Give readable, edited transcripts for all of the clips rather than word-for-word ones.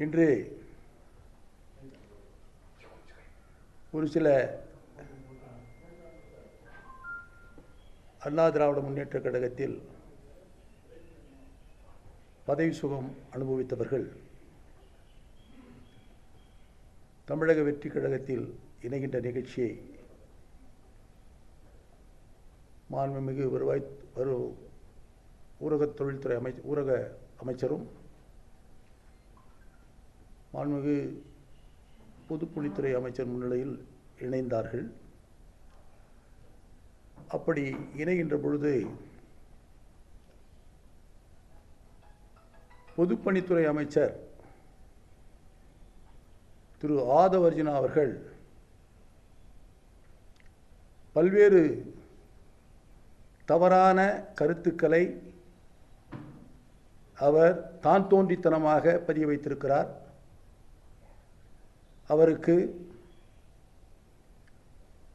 இன்று ஒரு சில அண்ணா திராவிட முன்னேற்றக் கழகத்தில் பதவி சுகம் அனுபவித்தவர்கள் தமிழக வெற்றி கழகத்தில் இணைகின்ற நிகழ்ச்சியை மாண்புமிகு ஊரக தொழில்துறை ஊரக அமைச்சரும் மாண்புமிகு பொதுப்பணித்துறை அமைச்சர் முன்னிலையில் இணைந்தார்கள். அப்படி இணைகின்ற பொழுது பொதுப்பணித்துறை அமைச்சர் திரு ஆதவ் அர்ஜுனா அவர்கள் பல்வேறு தவறான கருத்துக்களை அவர் தான் தோன்றித்தனமாக பதிய வைத்திருக்கிறார். அவருக்கு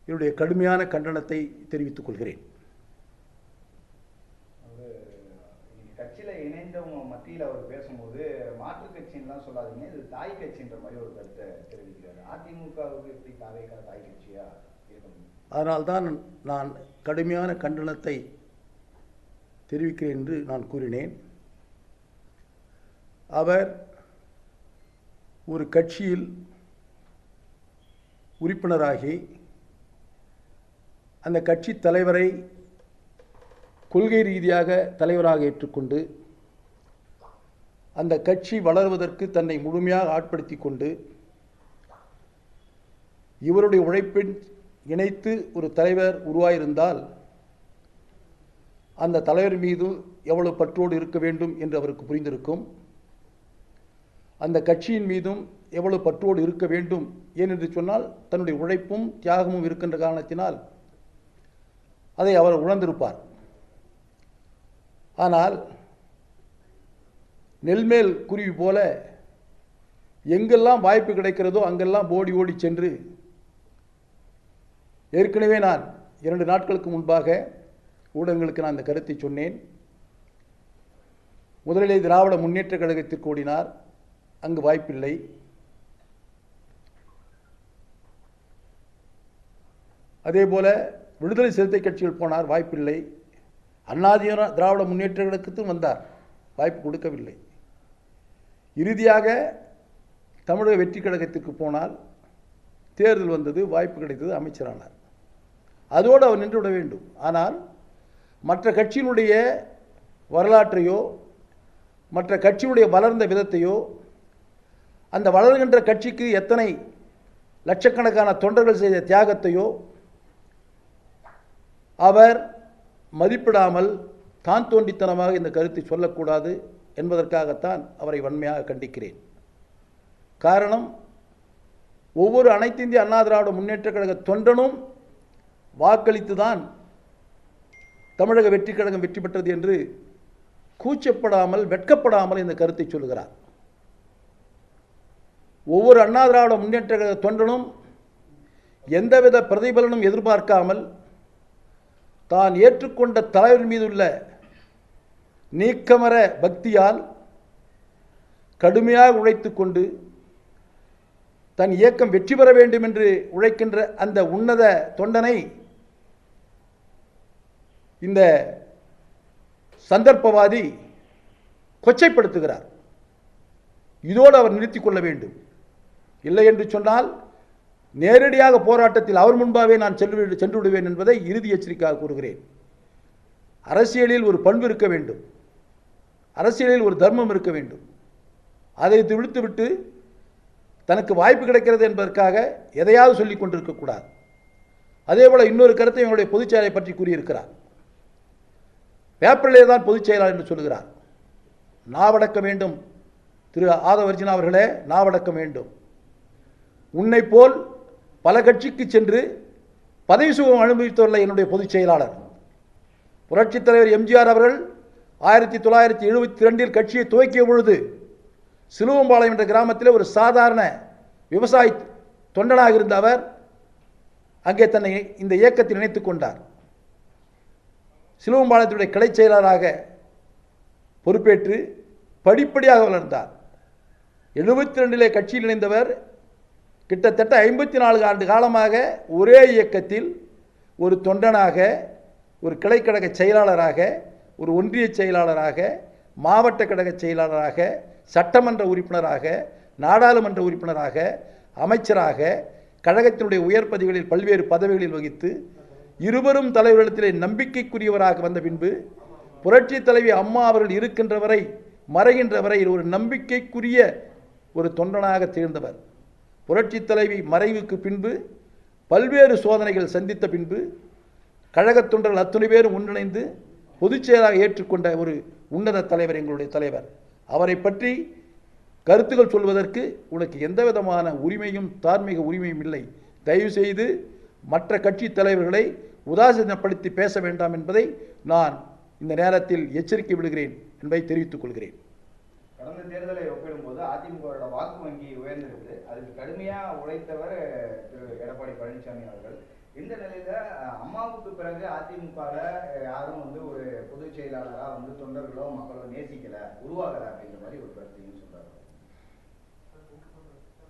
என்னுடைய கடுமையான கண்டனத்தை தெரிவித்துக் கொள்கிறேன். கட்சியில் இணைந்தவங்க மத்தியில் அவர் பேசும்போது மாற்று கட்சின்லாம் சொல்லாதீங்க, இது தாய் கட்சின்ற மாதிரி ஒரு கருத்தை தெரிவிக்கிறார். அதிமுகவுக்கு எப்படி தாய் கட்சியா இருக்கணும்? அதனால்தான் நான் கடுமையான கண்டனத்தை தெரிவிக்கிறேன் என்று நான் கூறினேன். அவர் ஒரு கட்சியில் உறுப்பினராகி அந்த கட்சி தலைவரை கொள்கை ரீதியாக தலைவராக ஏற்றுக்கொண்டு அந்த கட்சி வளர்வதற்கு தன்னை முழுமையாக ஆட்படுத்தி கொண்டு இவருடைய உழைப்பின் இணைத்து ஒரு தலைவர் உருவாயிருந்தால் அந்த தலைவர் மீது எவ்வளவு பற்றோடு இருக்க வேண்டும் என்று அவருக்கு புரிந்திருக்கும். அந்த கட்சியின் மீதும் எவ்வளவு பற்றோடு இருக்க வேண்டும். ஏனென்று சொன்னால் தன்னுடைய உழைப்பும் தியாகமும் இருக்கின்ற காரணத்தினால் அதை அவர் உணர்ந்திருப்பார். ஆனால் நெல்மேல் குருவி போல எங்கெல்லாம் வாய்ப்பு கிடைக்கிறதோ அங்கெல்லாம் ஓடி ஓடி சென்று, ஏற்கனவே நான் 2 நாட்களுக்கு முன்பாக ஊடகங்களுக்கு நான் இந்த கருத்தை சொன்னேன். முதலிலே திராவிட முன்னேற்றக் கழகத்திற்கு ஓடினார், அங்கு வாய்ப்பில்லை. அதேபோல விடுதலை சிறுத்தை கட்சியில் போனார், வாய்ப்பில்லை. அண்ணா திராவிட முன்னேற்ற கழகத்துக்கும் வந்தார், வாய்ப்பு கொடுக்கவில்லை. இறுதியாக தமிழக வெற்றி கழகத்திற்கு போனால் தேர்தல் வந்தது, வாய்ப்பு கிடைத்தது, அமைச்சரானார். அதோடு அவர் நின்றுவிட வேண்டும். ஆனால் மற்ற கட்சியினுடைய வரலாற்றையோ மற்ற கட்சியினுடைய வளர்ந்த விதத்தையோ அந்த வளர்கின்ற கட்சிக்கு எத்தனை லட்சக்கணக்கான தொண்டர்கள் செய்த தியாகத்தையோ அவர் மதிப்பிடாமல் தான் தோன்றித்தனமாக இந்த கருத்தை சொல்லக்கூடாது என்பதற்காகத்தான் அவரை வன்மையாக கண்டிக்கிறேன். காரணம், ஒவ்வொரு அனைத்து இந்திய அண்ணா திராவிட முன்னேற்றக் கழக தொண்டனும் வாக்களித்துதான் தமிழக வெற்றி கழகம் வெற்றி பெற்றது என்று கூச்சப்படாமல் வெட்கப்படாமல் இந்த கருத்தை சொல்லுகிறார். ஒவ்வொரு அண்ணா திராவிட முன்னேற்ற கழக தொண்டனும் எந்தவித பிரதிபலனும் எதிர்பார்க்காமல் தான் ஏற்றுக்கொண்ட தலைவர் மீதுள்ள நீக்கமற பக்தியால் கடுமையாக உழைத்து கொண்டு தன் இயக்கம் வெற்றி பெற வேண்டும் என்று உழைக்கின்ற அந்த உன்னத தொண்டனை இந்த சந்தர்ப்பவாதி கொச்சைப்படுத்துகிறார். இதோடு அவர் நிறுத்திக் கொள்ள வேண்டும். இல்லை என்று சொன்னால் நேரடியாக போராட்டத்தில் அவர் முன்பாகவே நான் சென்று விடுவேன் என்பதை இறுதி எச்சரிக்கையாக கூறுகிறேன். அரசியலில் ஒரு பண்பு இருக்க வேண்டும், அரசியலில் ஒரு தர்மம் இருக்க வேண்டும். அதை விடுத்துவிட்டு தனக்கு வாய்ப்பு கிடைக்கிறது என்பதற்காக எதையாவது சொல்லிக் கொண்டிருக்கக்கூடாது. அதேபோல் இன்னொரு கருத்தை எங்களுடைய பொதுச் செயலை பற்றி கூறியிருக்கிறார். பேப்பரிலே தான் பொதுச் செயலாளர் என்று சொல்கிறார். நாவடக்க வேண்டும் திரு ஆதவ் அர்ஜுனா அவர்களே, நாவடக்க வேண்டும். உன்னை போல் பல கட்சிக்கு சென்று பதவி சுகம் அனுபவித்துள்ள என்னுடைய பொதுச் செயலாளர் புரட்சித் தலைவர் எம்ஜிஆர் அவர்கள் 1972 கட்சியை துவக்கிய பொழுது சிலுவம்பாளையம் என்ற கிராமத்தில் ஒரு சாதாரண விவசாய தொண்டனாக இருந்த அவர் அங்கே தன்னை இந்த இயக்கத்தில் இணைத்துக் கொண்டார். சிலுவம்பாளையத்துடைய கிளை செயலராக பொறுப்பேற்று படிப்படியாக வளர்ந்தார். 72 கட்சியில் இணைந்தவர். கிட்டத்தட்ட 54 ஆண்டு காலமாக ஒரே இயக்கத்தில் ஒரு தொண்டனாக, ஒரு கிளைக்கழக செயலாளராக, ஒரு ஒன்றிய செயலாளராக, மாவட்ட கழக செயலாளராக, சட்டமன்ற உறுப்பினராக, நாடாளுமன்ற உறுப்பினராக, அமைச்சராக, கழகத்தினுடைய உயர் பதவிகளில் பல்வேறு பதவிகளில் வகித்து இருவரும் தலைவர்களிடத்திலே நம்பிக்கைக்குரியவராக வந்த பின்பு புரட்சி தலைவி அம்மா அவர்கள் இருக்கின்ற வரை, மறைகின்ற வரை ஒரு நம்பிக்கைக்குரிய ஒரு தொண்டனாக திகழ்ந்தவர். புரட்சி தலைவி மறைவுக்கு பின்பு பல்வேறு சோதனைகள் சந்தித்த பின்பு கழகத் தொண்டர்கள் அத்தனை பேரும் ஒன்றிணைந்து பொதுச் செயலாளராக ஏற்றுக்கொண்ட ஒரு உன்னத தலைவர் எங்களுடைய தலைவர். அவரை பற்றி கருத்துக்கள் சொல்வதற்கு உனக்கு எந்த விதமான உரிமையும் தார்மீக உரிமையும் இல்லை. தயவு செய்து மற்ற கட்சி தலைவர்களை உதாசீனப்படுத்தி பேச வேண்டாம் என்பதை நான் இந்த நேரத்தில் எச்சரிக்கை விடுகிறேன் என்பதை தெரிவித்துக் கொள்கிறேன். கடந்த தேர்தலை ஒப்பிடும்போது அதிமுகவோட வாக்கு வங்கி உயர்ந்திருக்கு. அதுக்கு கடுமையா உழைத்தவர் திரு எடப்பாடி பழனிசாமி அவர்கள். இந்த நிலையில அம்மாவுக்கு பிறகு அதிமுகல யாரும் ஒரு பொதுச் செயலாளரா தொண்டர்களோ மக்களோ நேசிக்கல, உருவாகல அப்படிங்கிற மாதிரி ஒரு கருத்தையும் சொல்றாரு.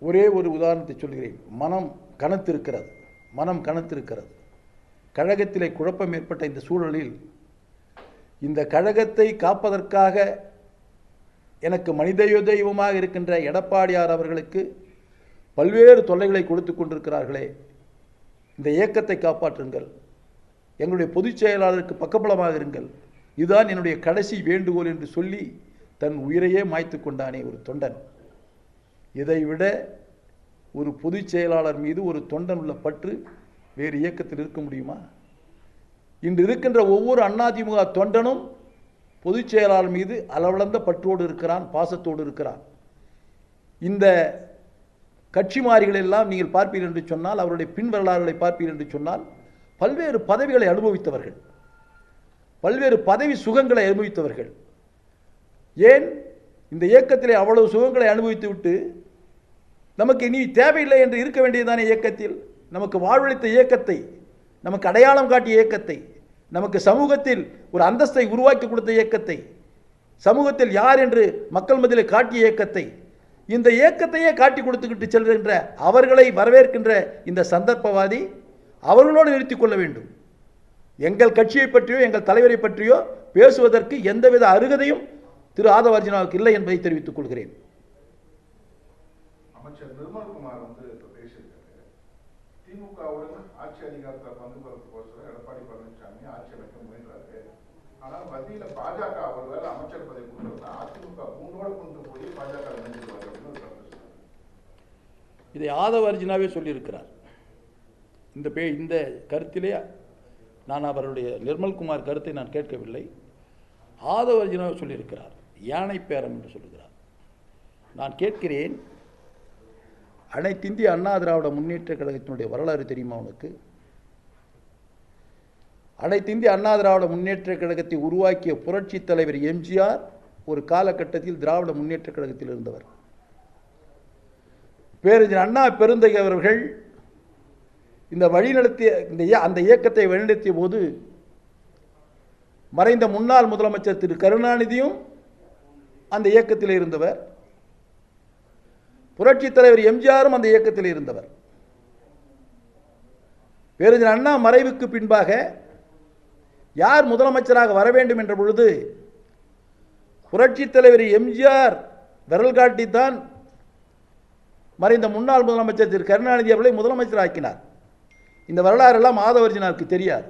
ஒரே ஒரு உதாரணத்தை சொல்கிறேன். மனம் கனத்திருக்கிறது. கழகத்திலே குழப்பம் ஏற்பட்ட இந்த சூழலில் இந்த கழகத்தை காப்பதற்காக எனக்கு மனித தெய்வமாக இருக்கின்ற எடப்பாடியார் அவர்களுக்கு பல்வேறு தொல்லைகளை கொடுத்து கொண்டிருக்கிறார்களே, இந்த இயக்கத்தை காப்பாற்றுங்கள், எங்களுடைய பொதுச் செயலாளருக்கு பக்கபலமாக இருங்கள், இதுதான் என்னுடைய கடைசி வேண்டுகோள் என்று சொல்லி தன் உயிரையே மாய்த்து கொண்டானே ஒரு தொண்டன். இதைவிட ஒரு பொதுச் செயலாளர் மீது ஒரு தொண்டன் உள்ள பற்று வேறு இயக்கத்தில் இருக்க முடியுமா? இன்று இருக்கின்ற ஒவ்வொரு அதிமுக தொண்டனும் பொதுச் செயலாளர் மீது அளவளந்த பற்றோடு இருக்கிறான், பாசத்தோடு இருக்கிறான். இந்த கட்சி மாறிகள் எல்லாம் நீங்கள் பார்ப்பீர்கள் என்று சொன்னால், அவருடைய பின் வரலாறுகளை பார்ப்பீர்கள் என்று சொன்னால், பல்வேறு பதவிகளை அனுபவித்தவர்கள், பல்வேறு பதவி சுகங்களை அனுபவித்தவர்கள். ஏன் இந்த இயக்கத்திலே அவ்வளவு சுகங்களை அனுபவித்து விட்டு நமக்கு இனி தேவையில்லை என்று இருக்க வேண்டியதான இயக்கத்தில், நமக்கு வாழ்வளித்த இயக்கத்தை, நமக்கு அடையாளம் காட்டிய இயக்கத்தை, நமக்கு சமூகத்தில் ஒரு அந்தஸ்தை உருவாக்கி கொடுத்த இயக்கத்தை, சமூகத்தில் யார் என்று மக்கள் மத்தியில் காட்டிய இயக்கத்தை, இந்த இயக்கத்தையே காட்டி கொடுத்துக்கிட்டு செல்கின்ற அவர்களை வரவேற்கின்ற இந்த சந்தர்ப்பவாதி அவர்களோடு நிறுத்திக் கொள்ள வேண்டும். எங்கள் கட்சியை பற்றியோ எங்கள் தலைவரை பற்றியோ பேசுவதற்கு எந்தவித அருகதையும் திரு ஆதவ அர்ஜுனாவுக்கு இல்லை என்பதை தெரிவித்துக் கொள்கிறேன். அமைச்சர் நிர்மல்குமார் பேசியிருக்காரு. திமுகவுடன் ஆட்சி அதிகாரத்தில் பங்கு பெறதுக்கோசரம் எடப்பாடி பழனிசாமி ஆட்சி அமைக்க முயன்றாரு. ஆனால் மத்தியில் பாஜக ஒருவேளை அமைச்சர் பதவி கொடுத்தா அதிமுக மூணோட கொண்டு போய் பாஜக இணைஞ்சிருவார் அப்படின்னு ஒரு கருத்து சொன்னார். இதை ஆதவ அர்ஜுனாவே சொல்லியிருக்கிறார். இந்த கருத்திலே நான் அவருடைய நிர்மல்குமார் கருத்தை நான் கேட்கவில்லை. ஆதவ அர்ஜுனாவே சொல்லியிருக்கிறார். யானை பேரம் என்று சொல்லுகிறார். நான் கேட்கிறேன், அனைத்து இந்திய அண்ணா திராவிட முன்னேற்ற கழகத்தினுடைய வரலாறு தெரியுமா உனக்கு? அனைத்து இந்திய அண்ணா திராவிட முன்னேற்ற கழகத்தை உருவாக்கிய புரட்சி தலைவர் எம்ஜிஆர் ஒரு காலகட்டத்தில் திராவிட முன்னேற்ற கழகத்தில் இருந்தவர். பேரறிஞர் அண்ணா பெருந்தகை அவர்கள் அந்த இயக்கத்தை வழிநடத்திய போது மறைந்த முன்னாள் முதலமைச்சர் திரு கருணாநிதியும் அந்த இயக்கத்தில் இருந்தவர். புரட்சி தலைவர் எம்ஜிஆரும் அந்த இயக்கத்தில் இருந்தவர். பேரறிஞர் அண்ணா மறைவுக்கு பின்பாக யார் முதலமைச்சராக வர வேண்டும் என்ற பொழுது புரட்சி தலைவர் எம்ஜிஆர் விரல் காட்டித்தான் மறைந்த முன்னாள் முதலமைச்சர் திரு கருணாநிதி அவர்களை முதலமைச்சர் ஆக்கினார். இந்த வரலாறு எல்லாம் ஆதவ அர்ஜுனாவுக்கு தெரியாது.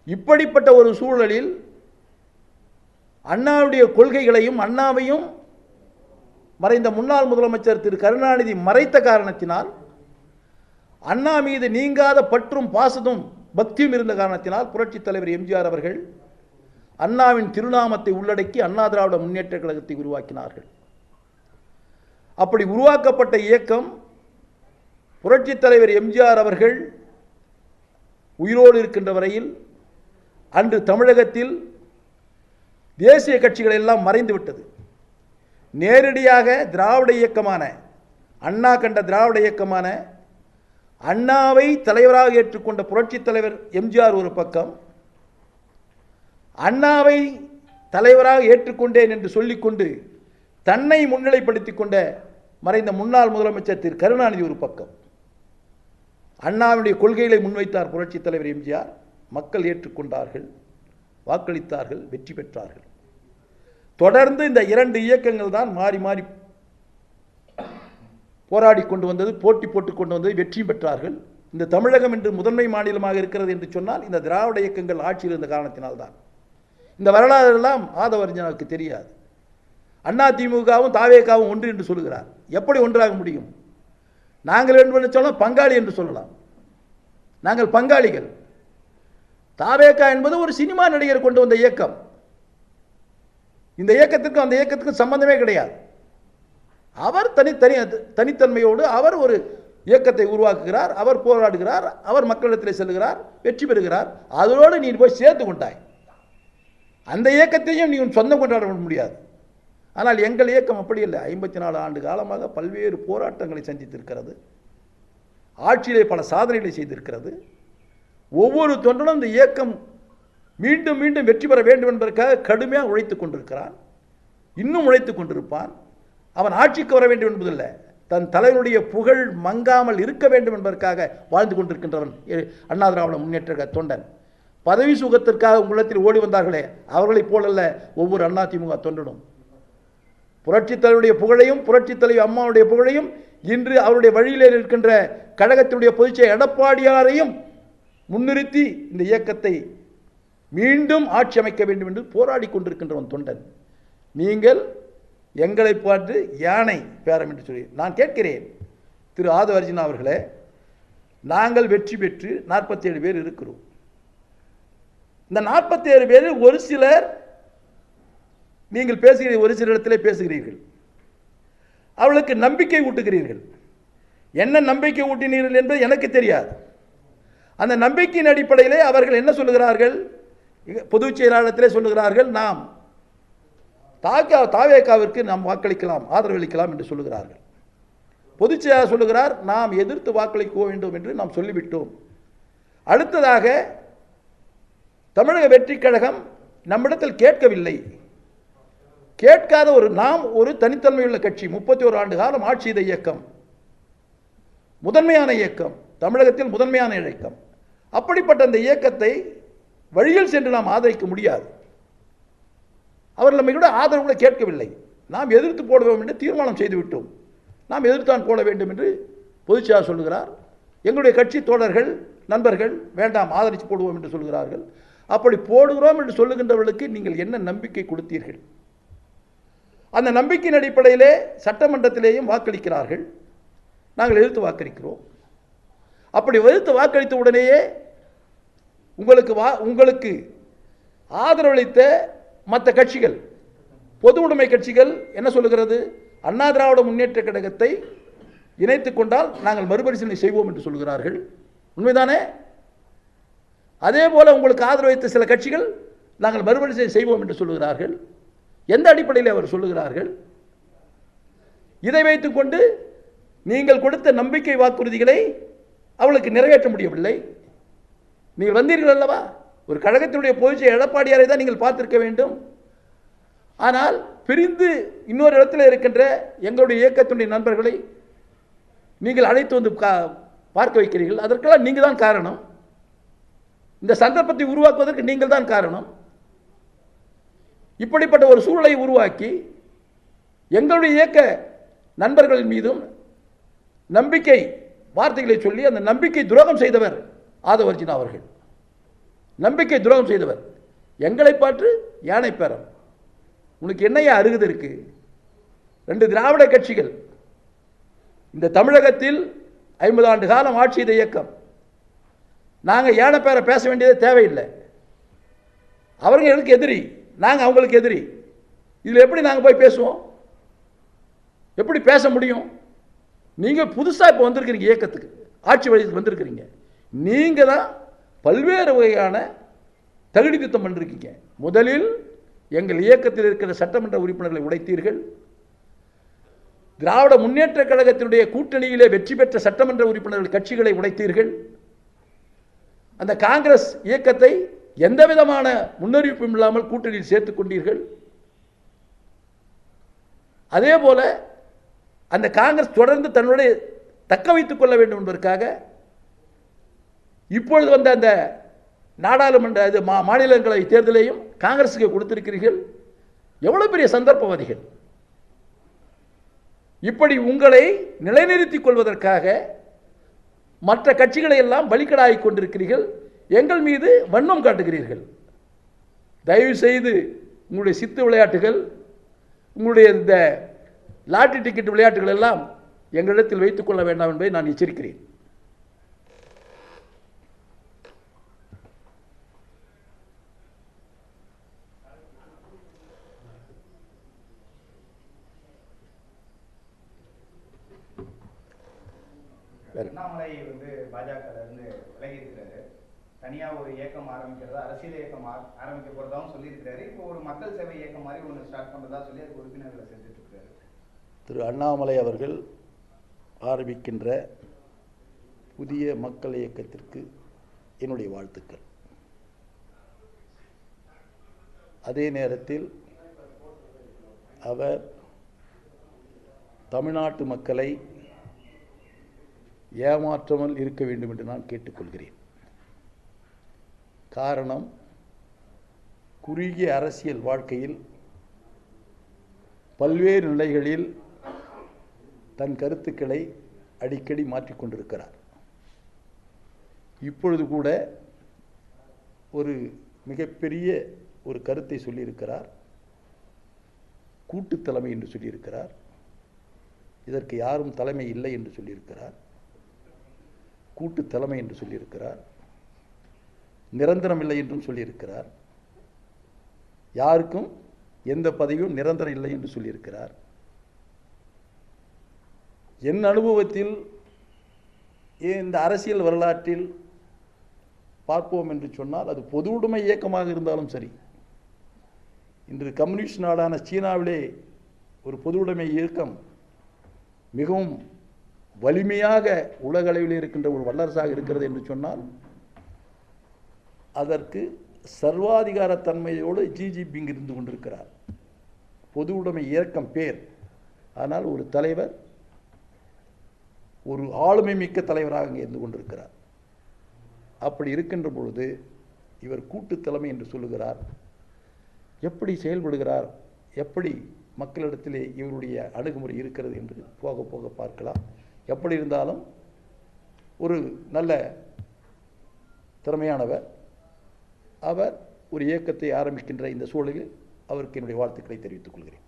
இப்படிப்பட்ட ஒரு சூழலில் அண்ணாவுடைய கொள்கைகளையும் அண்ணாவையும் மறைந்த முன்னாள் முதலமைச்சர் திரு கருணாநிதி மறைத்த காரணத்தினால், அண்ணா மீது நீங்காத பற்றும் பாசமும் பக்தியும் இருந்த காரணத்தினால் புரட்சி தலைவர் எம்ஜிஆர் அவர்கள் அண்ணாவின் திருநாமத்தை உள்ளடக்கி அண்ணா திராவிட முன்னேற்ற கழகத்தை உருவாக்கினார்கள். அப்படி உருவாக்கப்பட்ட இயக்கம் புரட்சி தலைவர் எம்ஜிஆர் அவர்கள் உயிரோடு இருக்கின்ற வரையில் அன்று தமிழகத்தில் தேசிய கட்சிகள் எல்லாம் மறைந்துவிட்டது. நேரடியாக திராவிட இயக்கமான அண்ணா கண்ட திராவிட இயக்கமான அண்ணாவை தலைவராக ஏற்றுக்கொண்ட புரட்சி தலைவர் எம்ஜிஆர் ஒரு பக்கம், அண்ணாவை தலைவராக ஏற்றுக்கொண்டேன் என்று சொல்லிக்கொண்டு தன்னை முன்னிலைப்படுத்திக் கொண்ட மறைந்த முன்னாள் முதலமைச்சர் திரு கருணாநிதி ஒரு பக்கம், அண்ணாவுடைய கொள்கைகளை முன்வைத்தார் புரட்சித் தலைவர் எம்ஜிஆர். மக்கள் ஏற்றுக்கொண்டார்கள், வாக்களித்தார்கள், வெற்றி பெற்றார்கள். தொடர்ந்து இந்த இரண்டு இயக்கங்கள் தான் மாறி மாறி போராடி கொண்டு வந்தது, போட்டி போட்டுக் கொண்டு வந்தது, வெற்றி பெற்றார்கள். இந்த தமிழகம் என்று முதன்மை மாநிலமாக இருக்கிறது என்று சொன்னால் இந்த திராவிட இயக்கங்கள் ஆட்சியில் இருந்த காரணத்தினால்தான். இந்த வரலாறு எல்லாம் ஆதவர்ஜனாவுக்கு தெரியாது. அண்ணா திமுகவும் தாவேகாவும் ஒன்று என்று சொல்கிறார். எப்படி ஒன்றாக முடியும்? நாங்கள் என்று சொன்னால் பங்காளி என்று சொல்லலாம். நாங்கள் பங்காளிகள். தாவேகா என்பது ஒரு சினிமா நடிகர் கொண்டு வந்த இயக்கம். இந்த இயக்கத்திற்கும் அந்த இயக்கத்துக்கும் சம்பந்தமே கிடையாது. அவர் தனித்தன்மையோடு அவர் ஒரு இயக்கத்தை உருவாக்குகிறார், அவர் போராடுகிறார், அவர் மக்களிடத்தில் செல்கிறார், வெற்றி பெறுகிறார். அதோடு நீ போய் சேர்த்து கொண்டாய். அந்த இயக்கத்தையும் நீ சொந்தம் கொண்டாட முடியாது. ஆனால் எங்கள் இயக்கம் அப்படி இல்லை. 54 ஆண்டு காலமாக பல்வேறு போராட்டங்களை சந்தித்திருக்கிறது, ஆட்சியிலே பல சாதனைகளை செய்திருக்கிறது. ஒவ்வொரு தொண்டனும் இந்த இயக்கம் மீண்டும் மீண்டும் வெற்றி பெற வேண்டும் என்பதற்காக கடுமையாக உழைத்துக் கொண்டிருக்கிறான், இன்னும் உழைத்துக் கொண்டிருப்பான். அவன் ஆட்சிக்கு வர வேண்டும் என்பதில்லை, தன் தலைவனுடைய புகழ் மங்காமல் இருக்க வேண்டும் என்பதற்காக வாழ்ந்து கொண்டிருக்கின்றவன் அண்ணா திராவிட முன்னேற்ற தொண்டன். பதவி சுகத்திற்காக உங்களிடத்தில் ஓடி வந்தார்களே, அவர்களைப் போலல்ல ஒவ்வொரு அதிமுக தொண்டனும். புரட்சித் தலைவருடைய புகழையும் புரட்சித் தலைவர் அம்மாவுடைய புகழையும் இன்று அவருடைய வழியிலே இருக்கின்ற கழகத்தினுடைய பொதுச்செயலர் எடப்பாடியாரையும் முன்னிறுத்தி இந்த இயக்கத்தை மீண்டும் ஆட்சி அமைக்க வேண்டும் என்று போராடி கொண்டிருக்கின்றவன் தொண்டன். நீங்கள் எங்களை பார்த்து யானை பேரம் என்று சொல்லி நான் கேட்கிறேன். திரு ஆதவர்ஜனா அவர்களே, நாங்கள் வெற்றி பெற்று 47 பேர் இருக்கிறோம். இந்த 47 பேரில் ஒரு சிலர் நீங்கள் பேசுகிறீர்கள், ஒரு சில இடத்திலே பேசுகிறீர்கள், அவளுக்கு நம்பிக்கை ஊட்டுகிறீர்கள். என்ன நம்பிக்கை ஊட்டினீர்கள் என்பது எனக்கு தெரியாது. அந்த நம்பிக்கையின் அடிப்படையிலே அவர்கள் என்ன சொல்லுகிறார்கள்? பொதுச் செயலாளத்திலே சொல்லுகிறார்கள், நாம் தாவேகாவிற்கு நாம் வாக்களிக்கலாம், ஆதரவளிக்கலாம் என்று சொல்லுகிறார்கள். பொதுச் செயலாளர் சொல்லுகிறார், நாம் எதிர்த்து வாக்களிக்க வேண்டும் என்று நாம் சொல்லிவிட்டோம். அடுத்ததாக தமிழக வெற்றிக் கழகம் நம்மிடத்தில் கேட்கவில்லை. கேட்காத நாம் ஒரு தனித்தன்மையுள்ள கட்சி, 31 ஆண்டு காலம் ஆட்சி செய்த இயக்கம், முதன்மையான இயக்கம், தமிழகத்தில் முதன்மையான இயக்கம். அப்படிப்பட்ட அந்த இயக்கத்தை வழியில் சென்று நாம் ஆதரிக்க முடியாது. அவர்கள் நம்மை கூட ஆதரவு கூட கேட்கவில்லை. நாம் எதிர்த்து போடுவோம் என்று தீர்மானம் செய்துவிட்டோம். நாம் எதிர்த்தான் போட வேண்டும் என்று பொதுச்செயலாளர் சொல்லுகிறார். எங்களுடைய கட்சி தோழர்கள் நண்பர்கள் வேண்டாம் ஆதரித்து போடுவோம் என்று சொல்கிறார்கள். அப்படி போடுகிறோம் என்று சொல்லுகின்றவர்களுக்கு நீங்கள் என்ன நம்பிக்கை கொடுத்தீர்கள்? அந்த நம்பிக்கையின் அடிப்படையிலே சட்டமன்றத்திலேயும் வாக்களிக்கிறார்கள். நாங்கள் எதிர்த்து வாக்களிக்கிறோம். அப்படி எதிர்த்து வாக்களித்த உடனேயே உங்களுக்கு ஆதரவளித்த மற்ற கட்சிகள், பொது உடைமை கட்சிகள் என்ன சொல்லுகிறது? அண்ணா திராவிட முன்னேற்ற கழகத்தை இணைத்துக் கொண்டால் நாங்கள் மறுபரிசீலனை செய்வோம் என்று சொல்கிறார்கள். உண்மைதானே? அதே போல உங்களுக்கு ஆதரவளித்த சில கட்சிகள் நாங்கள் மறுபரிசீலனை செய்வோம் என்று சொல்லுகிறார்கள். எந்த அடிப்படையில் அவர் சொல்லுகிறார்கள்? இதை வைத்துக்கொண்டு நீங்கள் கொடுத்த நம்பிக்கை வாக்குறுதிகளை அவளுக்கு நிறைவேற்ற முடியவில்லை. நீங்கள் வந்தீர்கள் அல்லவா? ஒரு கழகத்தினுடைய பொதுச்செயலர் எடப்பாடியாரை தான் நீங்கள் பார்த்திருக்க வேண்டும். ஆனால் பிரிந்து இன்னொரு இடத்துல இருக்கின்ற எங்களுடைய இயக்கத்தினுடைய நண்பர்களை நீங்கள் அழைத்து வந்து பார்க்க வைக்கிறீர்கள். அதற்கெல்லாம் நீங்கள் தான் காரணம். இந்த சந்தர்ப்பத்தை உருவாக்குவதற்கு நீங்கள் தான் காரணம். இப்படிப்பட்ட ஒரு சூழலை உருவாக்கி எங்களுடைய இயக்க நண்பர்கள் மீதும் நம்பிக்கை வார்த்தைகளை சொல்லி அந்த நம்பிக்கை துரோகம் செய்தவர் ஆதவர்ஜனா அவர்கள். நம்பிக்கை துரோகம் செய்தவர். எங்களை பார்த்து யானை பேரம். உனக்கு என்னையா அருகது இருக்கு? 2 திராவிட கட்சிகள் இந்த தமிழகத்தில் 50 ஆண்டு காலம் ஆட்சி செய்த இயக்கம். நாங்கள் யானை பேர பேச வேண்டியதே தேவையில்லை. அவர்கள் எனக்கு எதிரி, நாங்கள் அவங்களுக்கு எதிரி. இதில் எப்படி நாங்கள் போய் பேசுவோம்? எப்படி பேச முடியும்? நீங்கள் புதுசாக இப்போ வந்திருக்கிறீங்க, இயக்கத்துக்கு ஆட்சி வழிக்கு வந்திருக்கிறீங்க. நீங்கள் தான் பல்வேறு வகையான தகுதி திருத்தம் பண்ணிருக்கீங்க. முதலில் எங்கள் இயக்கத்தில் இருக்கிற சட்டமன்ற உறுப்பினர்களை உடைத்தீர்கள். திராவிட முன்னேற்ற கழகத்தினுடைய கூட்டணியிலே வெற்றி பெற்ற சட்டமன்ற உறுப்பினர்கள் கட்சிகளை உடைத்தீர்கள். அந்த காங்கிரஸ் இயக்கத்தை எந்த விதமான முன்னறிவிப்பும் இல்லாமல் கூட்டணியில் சேர்த்துக் கொண்டீர்கள். அதே போல அந்த காங்கிரஸ் தொடர்ந்து தன்னுடைய தக்க வைத்துக் கொள்ள வேண்டும் என்பதற்காக இப்பொழுது வந்த அந்த நாடாளுமன்ற மாநிலங்களவை தேர்தலையும் காங்கிரஸுக்கு கொடுத்திருக்கிறீர்கள். எவ்வளவு பெரிய சந்தர்ப்பவாதிகள்! இப்படி உங்களை நிலைநிறுத்திக் கொள்வதற்காக மற்ற கட்சிகளை எல்லாம் பலிக்கடாகிக் கொண்டிருக்கிறீர்கள். எங்கள் மீது வன்மம் காட்டுகிறீர்கள். தயவு செய்து உங்களுடைய சித்து விளையாட்டுகள், உங்களுடைய இந்த லாட்டரி டிக்கெட் விளையாட்டுகள் எல்லாம் எங்களிடத்தில் வைத்துக் கொள்ள வேண்டாம் என்பதை நான் எச்சரிக்கிறேன். அண்ணாமலை பாஜக இருந்து விலகி இருக்கிறாரு. தனியா ஒரு இயக்கம் ஆரம்பிக்கிறதா, அரசியல் இயக்கம் ஆரம்பிக்க போறதாவும் சொல்லியிருக்கிறாரு. இப்போ ஒரு மக்கள் சேவை இயக்கம் மாதிரி ஒன்று ஸ்டார்ட் பண்றதா சொல்லி அதுக்கு உறுப்பினர்களை சேர்த்துட்டு இருக்காரு. திரு அண்ணாமலை அவர்கள் ஆரம்பிக்கின்ற புதிய மக்கள் இயக்கத்திற்கு என்னுடைய வாழ்த்துக்கள். அதே நேரத்தில் அவர் தமிழ்நாட்டு மக்களை ஏமாற்றாமல் இருக்க வேண்டும் என்று நான் கேட்டுக்கொள்கிறேன். காரணம், குறுகிய அரசியல் வாழ்க்கையில் பல்வேறு நிலைகளில் தன் கருத்துக்களை அடிக்கடி மாற்றிக்கொண்டிருக்கிறார். இப்பொழுது கூட ஒரு மிகப்பெரிய ஒரு கருத்தை சொல்லியிருக்கிறார். கூட்டு தலைமை என்று சொல்லியிருக்கிறார். இதற்கு யாரும் தலைமை இல்லை என்று சொல்லியிருக்கிறார். கூட்டு தலைமை என்று சொல்லியிருக்கிறார். நிரந்தரம் இல்லை என்றும் சொல்லியிருக்கிறார். யாருக்கும் எந்த பதவியும் நிரந்தரம் இல்லை என்று சொல்லியிருக்கிறார். என் அனுபவத்தில் இந்த அரசியல் வரலாற்றில் பார்ப்போம் என்று சொன்னால் அது பொது உடைமை இயக்கமாக இருந்தாலும் சரி, இன்று கம்யூனிஸ்ட் நாடான சீனாவிலே ஒரு பொது உடைமை இயக்கம் மிகவும் வலிமையாக உலக அளவில் இருக்கின்ற ஒரு வல்லரசாக இருக்கிறது என்று சொன்னால் அதற்கு சர்வாதிகாரத்தன்மையோடு ஜிஜிபிங் இருந்து கொண்டிருக்கிறார். பொது உடைமை இயக்கம் பேர், ஆனால் ஒரு தலைவர் ஒரு ஆளுமை மிக்க தலைவராக அங்கே இருந்து கொண்டிருக்கிறார். அப்படி இருக்கின்ற பொழுது இவர் கூட்டு தலைமை என்று சொல்லுகிறார். எப்படி செயல்படுகிறார், எப்படி மக்களிடத்திலே இவருடைய அணுகுமுறை இருக்கிறது என்று போக போக பார்க்கலாம். எப்படி இருந்தாலும் ஒரு நல்ல திறமையானவர். அவர் ஒரு இயக்கத்தை ஆரம்பிக்கின்ற இந்த சூழலில் அவருக்கு என்னுடைய வாழ்த்துக்களை தெரிவித்துக் கொள்கிறேன்.